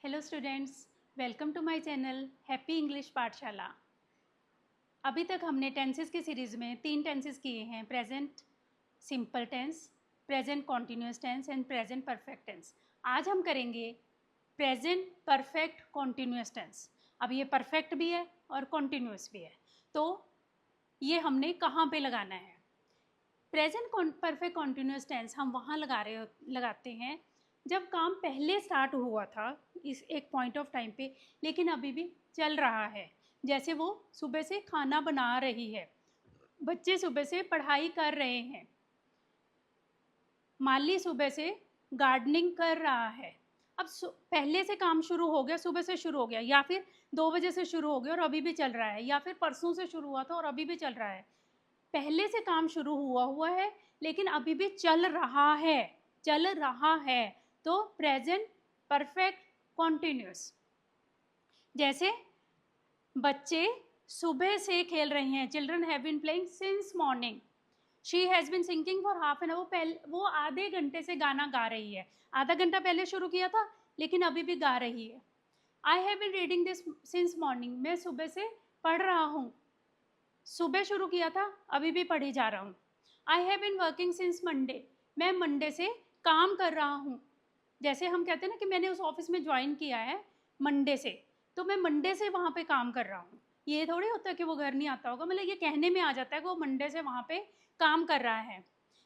Hello students, welcome to my channel happy English Pathshala. अभी तक हमने टेंसेस की सीरीज़ में 3 टेंसेस किए हैं, present simple tense, present continuous tense and present perfect tense. आज हम करेंगे प्रेजेंट परफेक्ट कॉन्टिन्यूस टेंस। अब ये परफेक्ट भी है और कॉन्टिन्यूस भी है, तो ये हमने कहाँ पे लगाना है? प्रेजेंट परफेक्ट कॉन्टिन्यूस टेंस हम वहाँ लगाते हैं जब काम पहले स्टार्ट हुआ था इस एक पॉइंट ऑफ टाइम पे, लेकिन अभी भी चल रहा है। जैसे वो सुबह से खाना बना रही है, बच्चे सुबह से पढ़ाई कर रहे हैं, माली सुबह से गार्डनिंग कर रहा है। अब पहले से काम शुरू हो गया, सुबह से शुरू हो गया, या फिर 2 बजे से शुरू हो गया और अभी भी चल रहा है, या फिर परसों से शुरू हुआ था और अभी भी चल रहा है। पहले से काम शुरू हुआ है लेकिन अभी भी चल रहा है, तो प्रेजेंट परफेक्ट कॉन्टिन्यूस। जैसे बच्चे सुबह से खेल रहे हैं, children have been playing since morning, she has been singing for half an hour, वो आधे घंटे से गाना गा रही है। आधा घंटा पहले शुरू किया था लेकिन अभी भी गा रही है। I have been reading this since morning, मैं सुबह से पढ़ रहा हूँ, सुबह शुरू किया था अभी भी पढ़ी जा रहा हूँ। I have been working since Monday, मैं मंडे से काम कर रहा हूँ। जैसे हम कहते हैं ना कि मैंने उस ऑफिस में ज्वाइन किया है मंडे से, तो मैं मंडे से वहाँ पे काम कर रहा हूँ। ये थोड़ी होता है कि वो घर नहीं आता होगा, मतलब ये कहने में आ जाता है कि वो मंडे से वहाँ पे काम कर रहा है।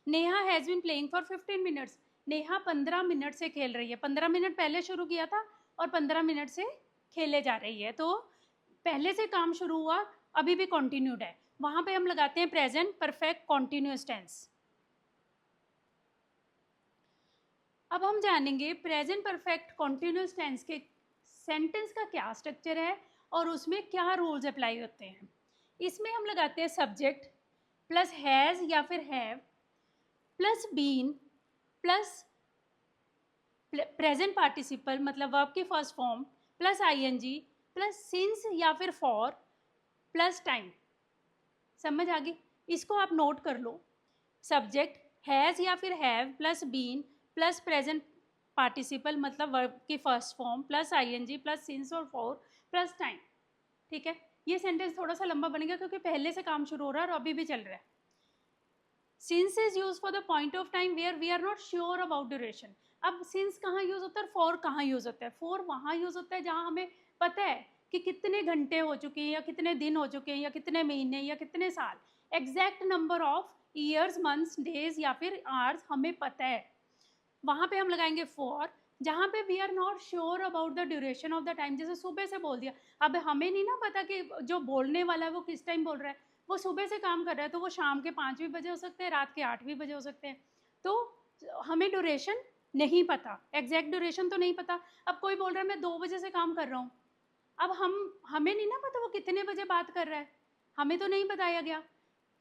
Neha has been playing for 15 minutes, Neha 15 minute से खेल रही है। 15 मिनट पहले शुरू किया था और 15 मिनट से खेले जा रही है, तो पहले से काम शुरू हुआ, अभी भी कंटिन्यूड है। वहां पे हम लगाते हैं प्रेजेंट परफेक्ट कॉन्टिन्यूस टेंस। अब हम जानेंगे प्रेजेंट परफेक्ट कॉन्टिन्यूस टेंस के सेंटेंस का क्या स्ट्रक्चर है और उसमें क्या रूल्स अप्लाई होते हैं। इसमें हम लगाते हैं सब्जेक्ट प्लस हैज़ या फिर have plus been plus present participle मतलब वर्ब की first form plus ING plus since या फिर फॉर प्लस टाइम। समझ आ गई? इसको आप नोट कर लो। सब्जेक्ट हैज़ या फिर have plus been plus present participle मतलब वर्ब की first form plus ING plus since और फॉर प्लस टाइम। ठीक है, ये सेंटेंस थोड़ा सा लंबा बनेगा क्योंकि पहले से काम शुरू हो रहा है और अभी भी चल रहा है। Since is use for the point of time where we are not sure about duration. अब सिंस कहाँ यूज होता है, फॉर कहाँ यूज होता है? फॉर वहाँ यूज होता है जहाँ हमें पता है कि कितने घंटे हो चुके हैं या कितने दिन हो चुके हैं या कितने महीने या कितने साल, exact number of years months days या फिर आवर्स हमें पता है, वहाँ पे हम लगाएंगे फॉर। जहाँ पे we are not sure about the duration of the time, जैसे सुबह से बोल दिया, अब हमें नहीं ना पता कि जो बोलने वाला है वो किस टाइम बोल रहा है, वो सुबह से काम कर रहा है तो वो शाम के 5 भी बजे हो सकते हैं, रात के 8 भी बजे हो सकते हैं, तो हमें ड्यूरेशन नहीं पता, एग्जैक्ट ड्यूरेशन तो नहीं पता। अब कोई बोल रहा है मैं 2 बजे से काम कर रहा हूँ, अब हमें नहीं ना पता वो कितने बजे बात कर रहा है, हमें तो नहीं बताया गया,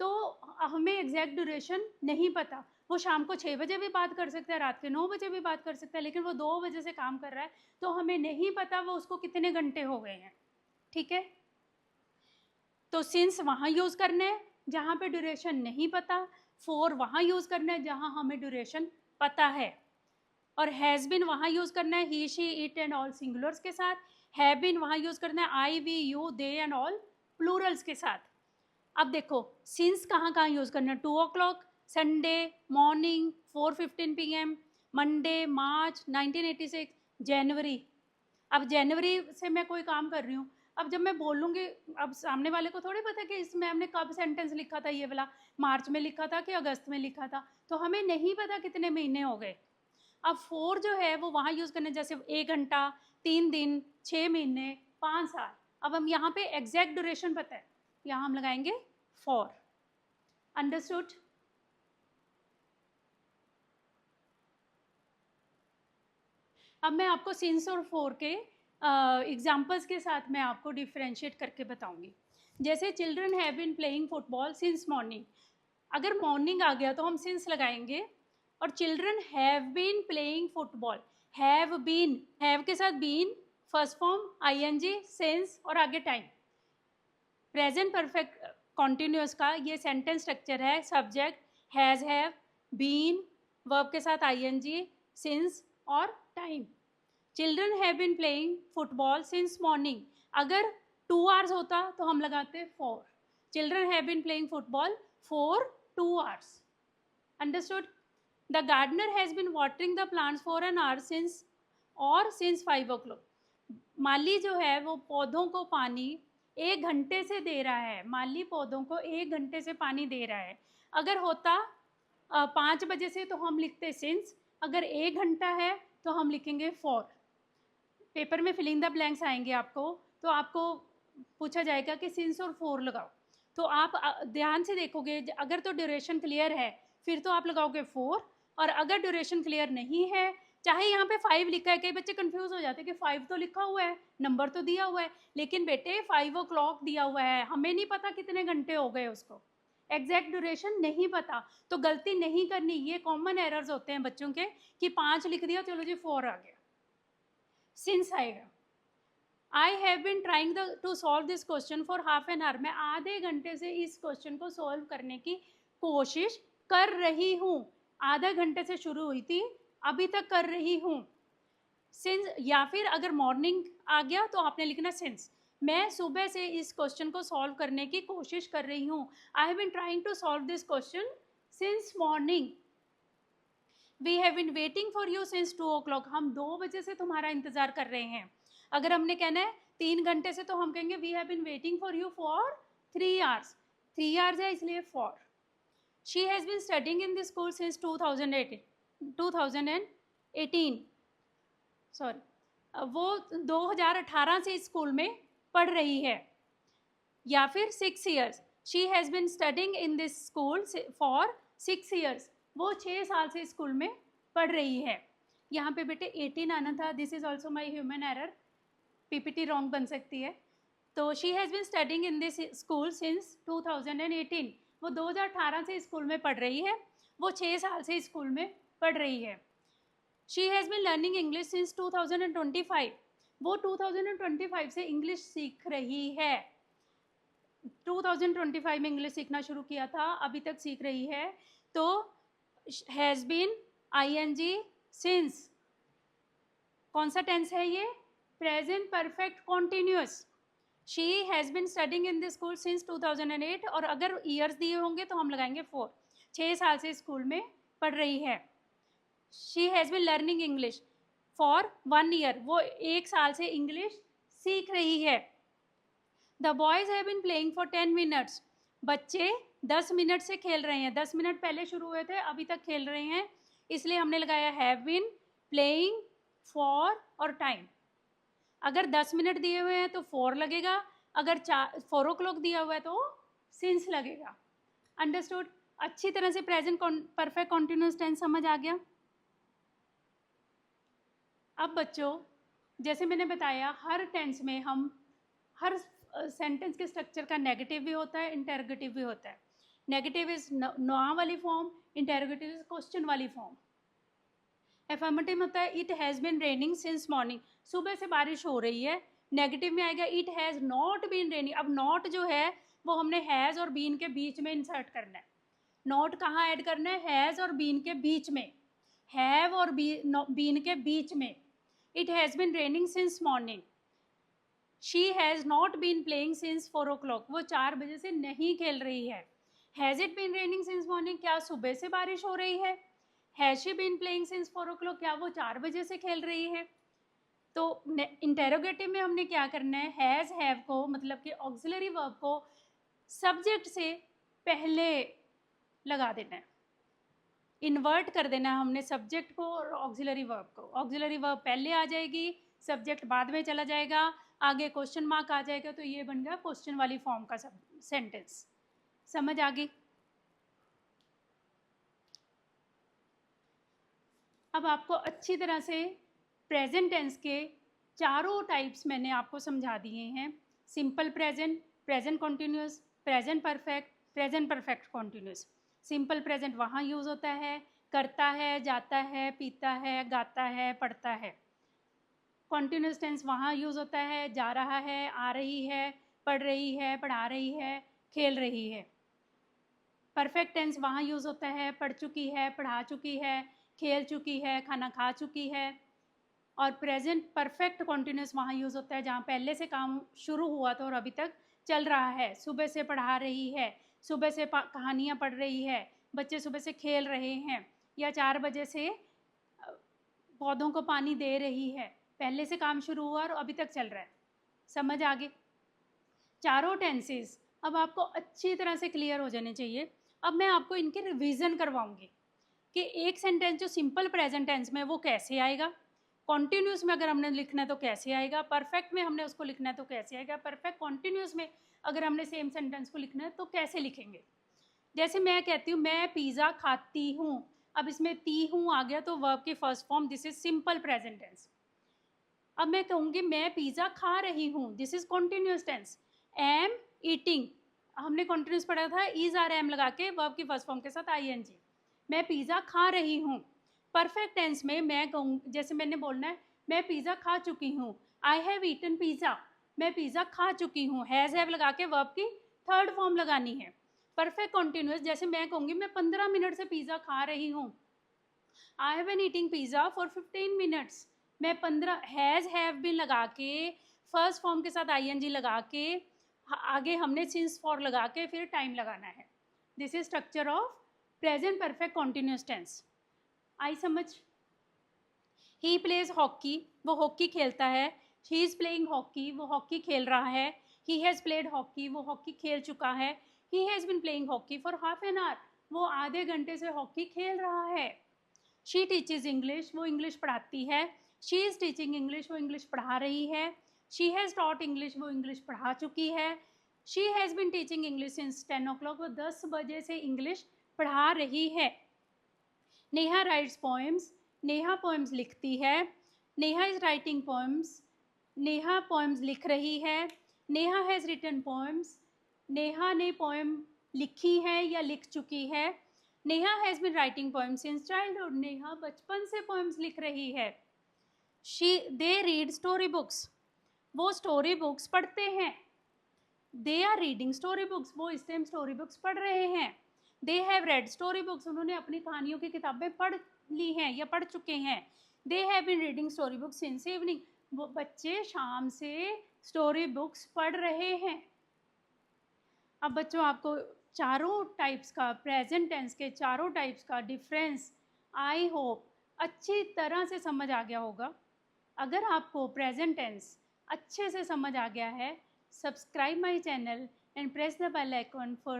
तो हमें एग्जैक्ट ड्यूरेशन नहीं पता। वो शाम को 6 बजे भी बात कर सकता है, रात के 9 बजे भी बात कर सकता है, लेकिन वो 2 बजे से काम कर रहा है तो हमें नहीं पता वो उसको कितने घंटे हो गए हैं। ठीक है, तो सिंस वहाँ यूज़ करना है जहाँ पे ड्यूरेशन नहीं पता, फॉर वहाँ यूज़ करना है जहाँ हमें ड्यूरेशन पता है, और हैज़ बिन वहाँ यूज़ करना है ही she it and all singulars के साथ, हैव बिन वहाँ यूज़ करना है I we you they and all plurals के साथ। अब देखो सिंस कहाँ कहाँ यूज़ करना है, 2 o'clock, Sunday morning, 4:15 PM, Monday, March 1986, जनवरी। अब जनवरी से मैं कोई काम कर रही हूँ, अब जब मैं बोलूँगी, अब सामने वाले को थोड़ी पता कि इसमें हमने कब सेंटेंस लिखा था, ये वाला मार्च में लिखा था कि अगस्त में लिखा था, तो हमें नहीं पता कितने महीने हो गए। अब फोर जो है वो वहाँ यूज़ करना है, जैसे 1 घंटा, 3 दिन, 6 महीने, 5 साल। अब हम यहाँ पे एग्जैक्ट ड्यूरेशन पता है, यहाँ हम लगाएंगे फॉर। अंडरस्टूड? अब मैं आपको सिंस और फॉर के एग्जाम्पल्स के साथ मैं आपको डिफ्रेंशिएट करके बताऊंगी। जैसे children have been playing football since morning, अगर मॉर्निंग आ गया तो हम सिंस लगाएंगे, और children have been playing football, have been, have के साथ been first form ING since और आगे टाइम। प्रेजेंट परफेक्ट कॉन्टिन्यूस का ये सेंटेंस स्ट्रक्चर है, subject has have been, verb के साथ आईएनजी सिंस और time. Children have been playing football since morning, अगर 2 आवर्स होता तो हम लगाते 4. Children have been playing football for 2 hours. Understood. The gardener has been watering the plants for an hour since 5 o'clock. माली जो है वो पौधों को पानी 1 घंटे से दे रहा है. माली पौधों को 1 घंटे से पानी दे रहा है. अगर होता 5 बजे से तो हम लिखते सिंस, अगर 1 घंटा है तो हम लिखेंगे 4. पेपर में फिलिंग द ब्लैंक्स आएंगे आपको, तो आपको पूछा जाएगा कि सिंस और 4 लगाओ. तो आप ध्यान से देखोगे, अगर तो ड्यूरेशन क्लियर है फिर तो आप लगाओगे 4, और अगर ड्यूरेशन क्लियर नहीं है, चाहे यहाँ पे 5 लिखा है, कई बच्चे कंफ्यूज हो जाते हैं कि 5 तो लिखा हुआ है, नंबर तो दिया हुआ है, लेकिन बेटे 5 o'clock दिया हुआ है, हमें नहीं पता कितने घंटे हो गए, उसको एग्जैक्ट ड्यूरेशन नहीं पता, तो गलती नहीं करनी. ये कॉमन एरर्स होते हैं बच्चों के कि 5 लिख दिया, चलो जी 4 आ गया, सिंस आएगा. I have been trying to solve this question for half an hour. मैं आधे घंटे से इस क्वेश्चन को सॉल्व करने की कोशिश कर रही हूँ. आधा घंटे से शुरू हुई थी, अभी तक कर रही हूँ. सिंस, या फिर अगर मॉर्निंग आ गया तो आपने लिखना सिंस. मैं सुबह से इस क्वेश्चन को सॉल्व करने की कोशिश कर रही हूँ. I have been trying to solve this question since morning. We have been waiting for you since 2 o'clock. हम 2 बजे से तुम्हारा इंतजार कर रहे हैं. अगर हमने कहना है 3 घंटे से तो हम कहेंगे we have been waiting for you for 3 hours. 3 hours है इसलिए 4. She has been studying in this school since 2018. Sorry, वो 2018 से इस स्कूल में पढ़ रही है. या फिर 6 years. She has been studying in this school for 6 years. वो 6 साल से स्कूल में पढ़ रही है. यहाँ पे बेटे 18 आना था. This is also my human error, PPT wrong बन सकती है. तो she has been studying in this school since 2018. वो 2018 से स्कूल में पढ़ रही है, वो 6 साल से स्कूल में पढ़ रही है. She has been learning English since 2025. वो 2025 से इंग्लिश सीख रही है. 2025 में इंग्लिश सीखना शुरू किया था, अभी तक सीख रही है. तो हैज़ बीन ing सिंस, कौन सा टेंस है ये? Present perfect continuous. She has been studying in this school since 2008, और अगर ईयर्स दिए होंगे तो हम लगाएंगे 4. 6 साल से स्कूल में पढ़ रही है. She has been learning English for 1 year. वो 1 साल से इंग्लिश सीख रही है. The boys have been playing for 10 minutes. बच्चे 10 मिनट से खेल रहे हैं. 10 मिनट पहले शुरू हुए थे, अभी तक खेल रहे हैं, इसलिए हमने लगाया हैव बिन प्लेइंग फॉर और टाइम. अगर 10 मिनट दिए हुए हैं तो 4 लगेगा, अगर 4 o'clock दिया हुआ है तो सिंस लगेगा. अंडरस्टूड. अच्छी तरह से प्रेजेंट परफेक्ट कॉन्टिन्यूस टेंस समझ आ गया. अब बच्चों, जैसे मैंने बताया, हर टेंस में हम हर सेंटेंस के स्ट्रक्चर का नेगेटिव भी होता है, इंटेरोगेटिव भी होता है. नेगेटिव इज नॉ वाली फॉर्म, इंटेरोगेटिव इज क्वेश्चन वाली फॉर्म. एफर्मेटिव में होता है it has been raining since morning. सुबह से बारिश हो रही है. नेगेटिव में आएगा it has not been raining. अब नॉट जो है वो हमने हैज़ और बीन के बीच में इंसर्ट करना है. नॉट कहाँ ऐड करना है? हैज़ और बीन के बीच में, हैव और बीन के बीच में. It has been raining since morning. She has not been playing since 4 o'clock. वो 4 बजे से नहीं खेल रही है. Has it been raining since morning. क्या सुबह से बारिश हो रही है? Has she been playing since 4 o'clock. क्या वो 4 बजे से खेल रही है? तो इंटेरोगेटिव में हमने क्या करना है? हैज़ हैव को, मतलब कि ऑक्सिलरी वर्ब को सब्जेक्ट से पहले लगा देना है, इन्वर्ट कर देना है हमने सब्जेक्ट को और ऑक्सिलरी वर्ब को. ऑक्सिलरी वर्ब पहले आ जाएगी, सब्जेक्ट बाद में चला जाएगा, आगे क्वेश्चन मार्क आ जाएगा, तो ये बन गया क्वेश्चन वाली फॉर्म का सेंटेंस. समझ आ गई? अब आपको अच्छी तरह से प्रेजेंट टेंस के चारों टाइप्स मैंने आपको समझा दिए हैं. Simple present, present continuous, present perfect, present perfect continuous. Simple present वहाँ यूज़ होता है, करता है, जाता है, पीता है, गाता है, पढ़ता है. कॉन्टिन्यूस टेंस वहाँ यूज़ होता है, जा रहा है, आ रही है, पढ़ रही है, पढ़ा रही है, खेल रही है. परफेक्ट टेंस वहाँ यूज़ होता है, पढ़ चुकी है, पढ़ा चुकी है, खेल चुकी है, खाना खा चुकी है. और प्रेजेंट परफेक्ट कॉन्टिन्यूस वहाँ यूज़ होता है जहाँ पहले से काम शुरू हुआ था और अभी तक चल रहा है। सुबह से पढ़ा रही है, सुबह से कहानियाँ पढ़ रही है, बच्चे सुबह से खेल रहे हैं, या 4 बजे से पौधों को पानी दे रही है। पहले से काम शुरू हुआ और अभी तक चल रहा है। समझ आ गई? चारों टेंसेस अब आपको अच्छी तरह से क्लियर हो जाने चाहिए। अब मैं आपको इनके रिवीजन करवाऊंगी कि एक सेंटेंस जो सिंपल प्रेजेंट टेंस में वो कैसे आएगा, कॉन्टिन्यूस में अगर हमने लिखना है तो कैसे आएगा, परफेक्ट में हमने उसको लिखना है तो कैसे आएगा, परफेक्ट कॉन्टिन्यूस में अगर हमने सेम सेंटेंस को लिखना है तो कैसे लिखेंगे। जैसे मैं कहती हूँ मैं पिज़्ज़ा खाती हूँ, अब इसमें ती हूँ आ गया तो वर्ब की first form, this is simple present tense. अब मैं कहूँगी मैं पिज़्ज़ा खा रही हूँ, this is continuous tense. Am eating, हमने कॉन्टिन्यूस पढ़ा था इज आर एम लगा के वर्ब की फर्स्ट फॉर्म के साथ आईएनजी। मैं पिज़्ज़ा खा रही हूँ। परफेक्ट टेंस में मैं कहूँ, जैसे मैंने बोलना है मैं पिज़्ज़ा खा चुकी हूँ, आई हैव ईटन पिज़्ज़ा, मैं पिज़्ज़ा खा चुकी हूँ, हैज़ हैव लगा के वर्ब की थर्ड फॉर्म लगानी है। परफेक्ट कॉन्टिन्यूस, जैसे मैं कहूँगी मैं 15 मिनट से पिज़्ज़ा खा रही हूँ, I have been eating pizza for 15 minutes. मैं 15 हैज़ हैव बीन लगा के फर्स्ट फॉर्म के साथ आईएनजी लगा के आगे हमने सिंस फॉर लगा के फिर टाइम लगाना है। This is structure of present perfect continuous tense. आई समझ? ही प्लेज हॉकी, वो हॉकी खेलता है। ही इज प्लेइंग हॉकी, वो हॉकी खेल रहा है। ही हैज़ प्लेड हॉकी, वो हॉकी खेल चुका है। He has been playing hockey for half an hour, वो आधे घंटे से हॉकी खेल रहा है। शी टीचेज इंग्लिश, वो इंग्लिश पढ़ाती है। शी इज़ टीचिंग इंग्लिश, वो इंग्लिश पढ़ा रही है। शी हैज़ टॉट इंग्लिश, वो इंग्लिश पढ़ा चुकी है। She has been teaching English since 10 o'clock, वो 10 बजे से इंग्लिश पढ़ा रही है। Neha writes poems, Neha poems लिखती है। Neha is writing poems, Neha poems लिख रही है। Neha has written poems, Neha ने पोएम लिखी है या लिख चुकी है। Neha has been writing poems since childhood, Neha बचपन से पोएम्स लिख रही है। दे रीड स्टोरी बुक्स, वो स्टोरी बुक्स पढ़ते हैं। They are reading story books, वो इस टाइम स्टोरी बुक्स पढ़ रहे हैं। They have read story books, उन्होंने अपनी कहानियों की किताबें पढ़ ली हैं या पढ़ चुके हैं। They have been reading story books since evening, वो बच्चे शाम से स्टोरी बुक्स पढ़ रहे हैं। अब बच्चों आपको चारों टाइप्स का, प्रेजेंट टेंस के चारों टाइप्स का डिफरेंस आई होप अच्छी तरह से समझ आ गया होगा। अगर आपको प्रेजेंट टेंस अच्छे से समझ आ गया है, subscribe my channel and press the bell icon for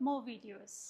more videos.